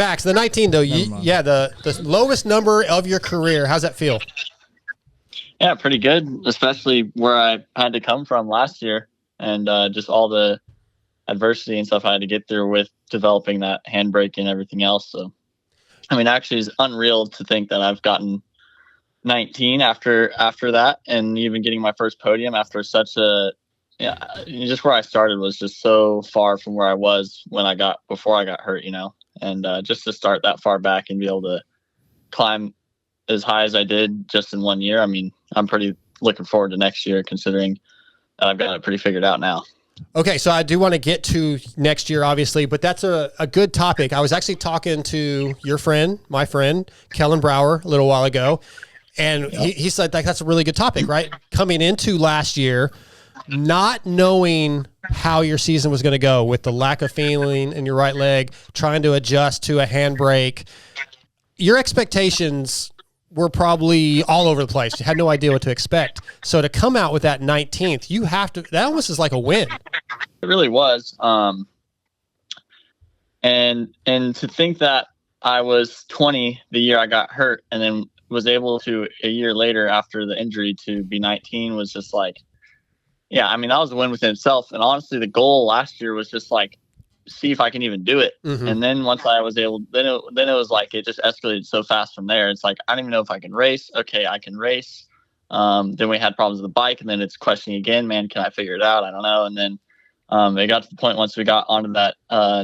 Max, the 19 though, the lowest number of your career. How's that feel? Yeah, pretty good, especially where I had to come from last year and just all the adversity and stuff I had to get through with developing that handbrake and everything else. So, I mean, actually it's unreal to think that I've gotten 19 after that, and even getting my first podium after such a, just where I started was just so far from where I was before I got hurt, and just to start that far back and be able to climb as high as I did just in 1 year. I mean, I'm pretty looking forward to next year, considering that I've got it pretty figured out now. Okay, so I do want to get to next year, obviously, but that's a good topic. I was actually talking to my friend, Kellen Brower, a little while ago, and he said that's a really good topic, right? Coming into last year, not knowing how your season was going to go with the lack of feeling in your right leg, trying to adjust to a handbrake. Your expectations were probably all over the place. You had no idea what to expect. So to come out with that 19th, that almost is like a win. It really was. And to think that I was 20 the year I got hurt, and then was able to a year later after the injury to be 19 was just like, I mean, that was a win within itself. And honestly, the goal last year was just like, see if I can even do it. Mm-hmm. And then once I was able, then it was like, it just escalated so fast from there. It's like, I don't even know if I can race. Okay, I can race. Then we had problems with the bike, and then it's questioning again, man, can I figure it out? I don't know. And then it got to the point once we got onto that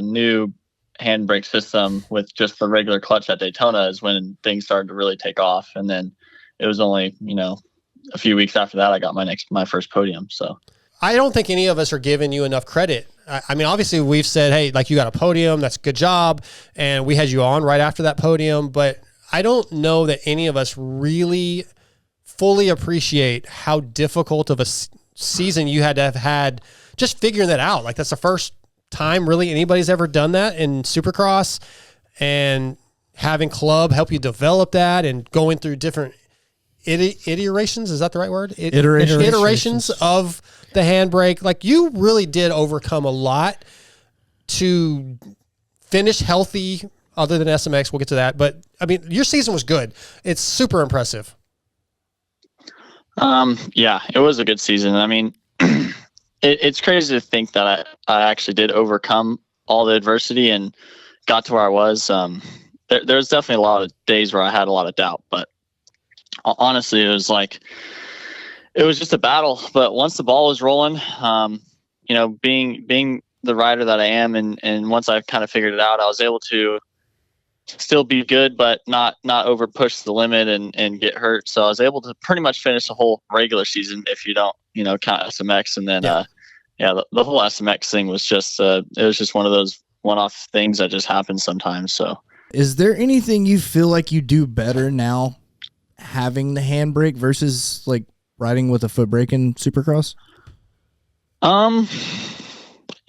new handbrake system with just the regular clutch at Daytona is when things started to really take off. And then it was only, a few weeks after that, I got my first podium. So I don't think any of us are giving you enough credit. I mean, obviously we've said, hey, like, you got a podium, that's a good job. And we had you on right after that podium, but I don't know that any of us really fully appreciate how difficult of a season you had to have had just figuring that out. Like, that's the first time really anybody's ever done that in Supercross, and having club help you develop that and going through different iterations. Is that the right word? Iterations of the handbrake. Like, you really did overcome a lot to finish healthy, other than SMX. We'll get to that. But I mean, your season was good. It's super impressive. It was a good season. I mean, it's crazy to think that I actually did overcome all the adversity and got to where I was. There's definitely a lot of days where I had a lot of doubt, but honestly, it was just a battle. But once the ball was rolling, being the rider that I am, and once I kind of figured it out, I was able to still be good, but not over push the limit and get hurt. So I was able to pretty much finish the whole regular season if you don't, count SMX. And then, the whole SMX thing was just, it was just one of those one-off things that just happens sometimes. So is there anything you feel like you do better now having the handbrake versus like riding with a foot brake in Supercross?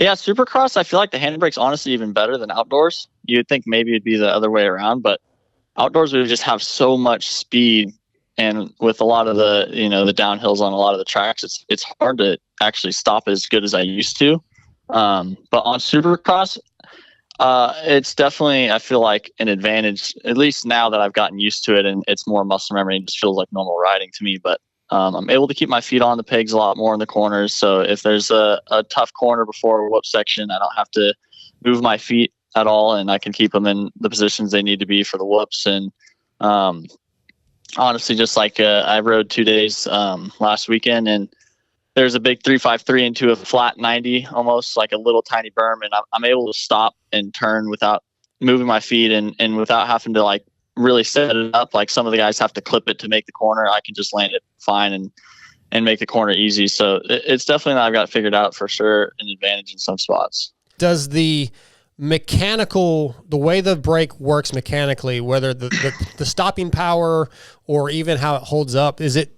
Supercross, I feel like the handbrake's honestly even better than outdoors. You'd think maybe it'd be the other way around, but outdoors we just have so much speed, and with a lot of the, the downhills on a lot of the tracks, it's hard to actually stop as good as I used to. But on Supercross, it's definitely, I feel like, an advantage, at least now that I've gotten used to it, and it's more muscle memory. It just feels like normal riding to me. But I'm able to keep my feet on the pegs a lot more in the corners. So if there's a tough corner before a whoop section, I don't have to move my feet at all, and I can keep them in the positions they need to be for the whoops. And honestly, just like I rode 2 days last weekend, and there's a big 353 into a flat 90, almost like a little tiny berm, and I'm able to stop and turn without moving my feet and without having to like really set it up. Like some of the guys have to clip it to make the corner. I can just land it fine and make the corner easy. So it's definitely that I've got figured out for sure, an advantage in some spots. Does the way the brake works mechanically, whether the stopping power or even how it holds up, is it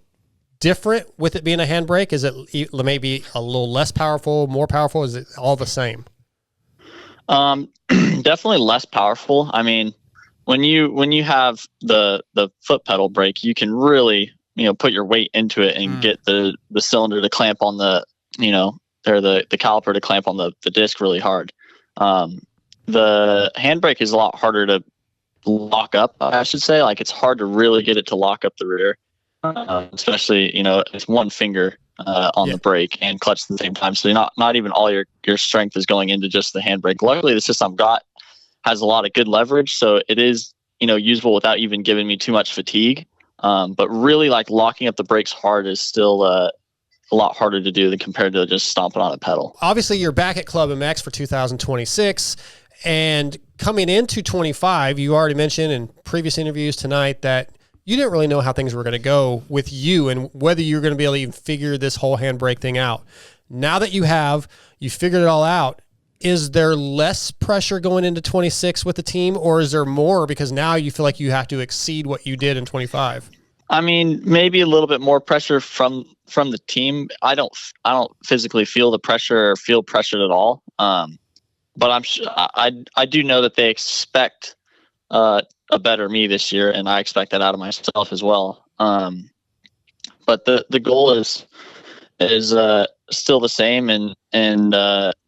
different with it being a handbrake? Is it maybe a little less powerful, more powerful? Is it all the same? Definitely less powerful. I mean, when you have the foot pedal brake, you can really, put your weight into it and get the cylinder to clamp on the, or the caliper to clamp on the disc really hard. the handbrake is a lot harder to lock up, I should say. Like, it's hard to really get it to lock up the rear, especially, it's one finger on the brake and clutch at the same time. So not even all your strength is going into just the handbrake. Luckily, the system I've got has a lot of good leverage, so it is, usable without even giving me too much fatigue. But really, like, locking up the brakes hard is still a lot harder to do than compared to just stomping on a pedal. Obviously, you're back at ClubMX for 2026, and coming into 25, you already mentioned in previous interviews tonight that you didn't really know how things were going to go with you and whether you're going to be able to even figure this whole handbrake thing out. Now that you figured it all out, is there less pressure going into 26 with the team, or is there more because now you feel like you have to exceed what you did in 25? I mean, maybe a little bit more pressure from the team. I don't physically feel the pressure or feel pressured at all. But I do know that they expect a better me this year, and I expect that out of myself as well. But the goal is still the same, and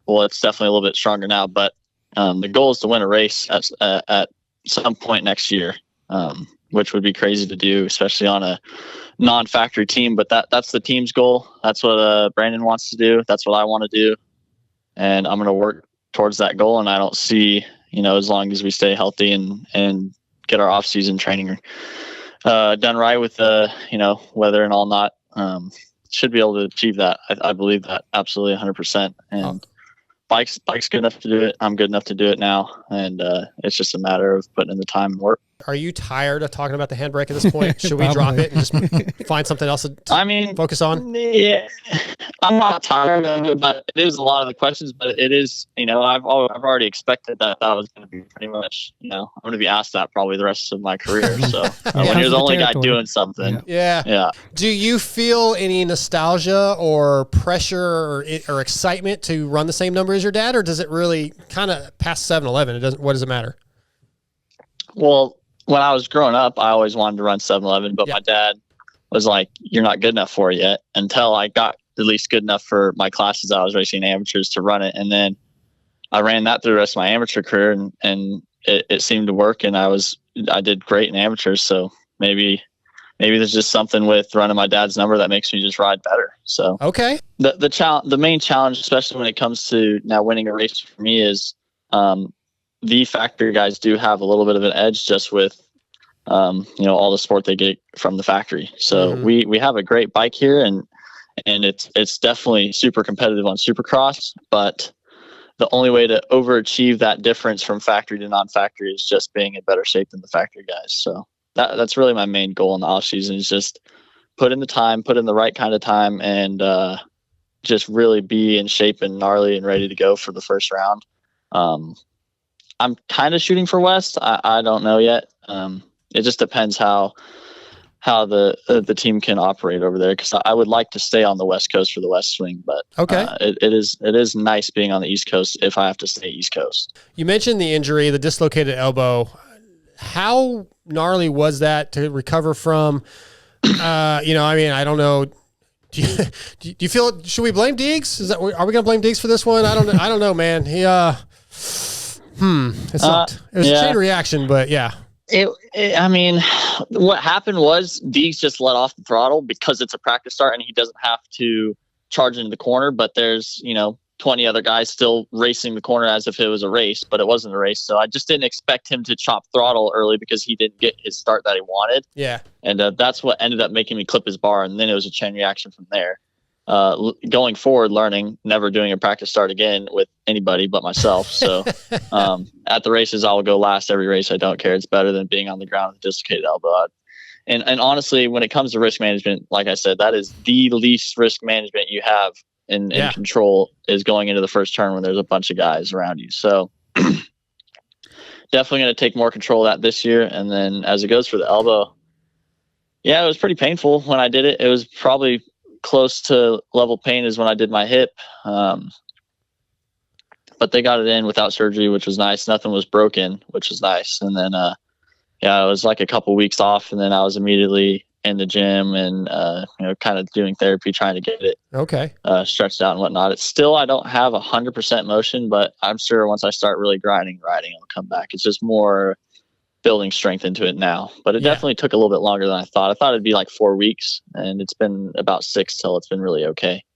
well, it's definitely a little bit stronger now. But the goal is to win a race at some point next year, which would be crazy to do, especially on a non-factory team. But that's the team's goal. That's what Brandon wants to do. That's what I want to do, and I'm going to work towards that goal. And I don't see, as long as we stay healthy and get our off-season training done right with weather and all, not should be able to achieve that. I believe that absolutely 100%. And bike's good enough to do it. I'm good enough to do it now, and it's just a matter of putting in the time and work. Are you tired of talking about the handbrake at this point? Should we drop it and just find something else to focus on? Yeah, I'm not tired of it, but it is a lot of the questions. But it is, I've already expected that was going to be pretty much, I'm going to be asked that probably the rest of my career. So when you're the only guy doing something, yeah. Do you feel any nostalgia or pressure or excitement to run the same number as your dad, or does it really kind of past 7-11? What does it matter? Well, when I was growing up, I always wanted to run 7-11, but my dad was like, "You're not good enough for it yet," until I got at least good enough for my classes I was racing amateurs to run it. And then I ran that through the rest of my amateur career, and it seemed to work, and I did great in amateurs. So maybe there's just something with running my dad's number that makes me just ride better. So okay. The main challenge, especially when it comes to now winning a race for me, is the factory guys do have a little bit of an edge just with, all the support they get from the factory. So we have a great bike here, and it's definitely super competitive on Supercross, but the only way to overachieve that difference from factory to non-factory is just being in better shape than the factory guys. So that's really my main goal in the off season, is just put in the time, put in the right kind of time, and just really be in shape and gnarly and ready to go for the first round. I'm kind of shooting for West. I don't know yet. It just depends how the team can operate over there, because I would like to stay on the West Coast for the West Swing, but it is nice being on the East Coast if I have to stay East Coast. You mentioned the injury, the dislocated elbow. How gnarly was that to recover from? I don't know. Do you feel? Should we blame Deegs? Are we going to blame Deegs for this one? I don't know, man. He it sucked. It was a chain reaction, but yeah. What happened was Deegs just let off the throttle because it's a practice start and he doesn't have to charge into the corner, but there's, 20 other guys still racing the corner as if it was a race, but it wasn't a race. So I just didn't expect him to chop throttle early because he didn't get his start that he wanted. Yeah. And that's what ended up making me clip his bar. And then it was a chain reaction from there. Going forward, learning, never doing a practice start again with anybody but myself. So at the races, I will go last every race. I don't care. It's better than being on the ground with a dislocated elbow. And honestly, when it comes to risk management, like I said, that is the least risk management you have in control, is going into the first turn when there's a bunch of guys around you. So definitely going to take more control of that this year. And then as it goes for the elbow, it was pretty painful when I did it. It was probably close to level pain as when I did my hip. But they got it in without surgery, which was nice. Nothing was broken, which was nice. And then, it was like a couple weeks off, and then I was immediately in the gym and, kind of doing therapy, trying to get it stretched out and whatnot. It's still, I don't have 100% motion, but I'm sure once I start really riding, it'll come back. It's just more building strength into it now, but it definitely took a little bit longer than I thought. I thought it'd be like 4 weeks, and it's been about 6 till it's been really okay.